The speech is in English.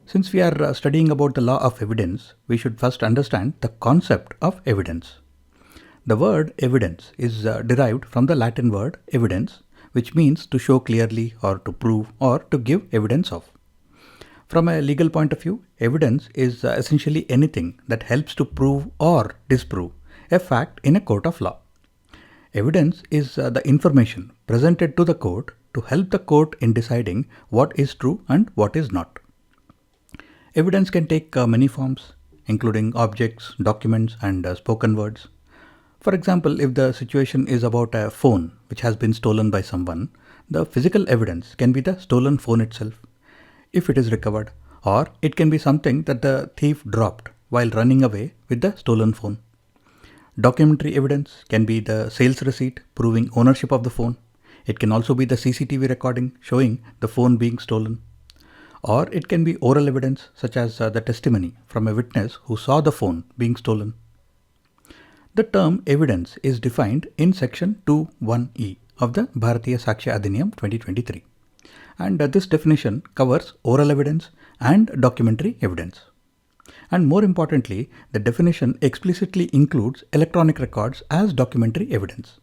Since we are studying about the law of evidence, we should first understand the concept of evidence. The word evidence is derived from the Latin word evidens, which means to show clearly or to prove or to give evidence of. From a legal point of view, evidence is essentially anything that helps to prove or disprove a fact in a court of law. Evidence is the information presented to the court to help the court in deciding what is true and what is not. Evidence can take many forms, including objects, documents, and spoken words. For example, if the situation is about a phone which has been stolen by someone, the physical evidence can be the stolen phone itself, if it is recovered, or it can be something that the thief dropped while running away with the stolen phone. Documentary evidence can be the sales receipt proving ownership of the phone. It can also be the CCTV recording showing the phone being stolen. Or it can be oral evidence such as the testimony from a witness who saw the phone being stolen. The term evidence is defined in section 2(1)(e) of the Bharatiya Sakshya Adhiniyam 2023. And this definition covers oral evidence and documentary evidence. And more importantly, the definition explicitly includes electronic records as documentary evidence.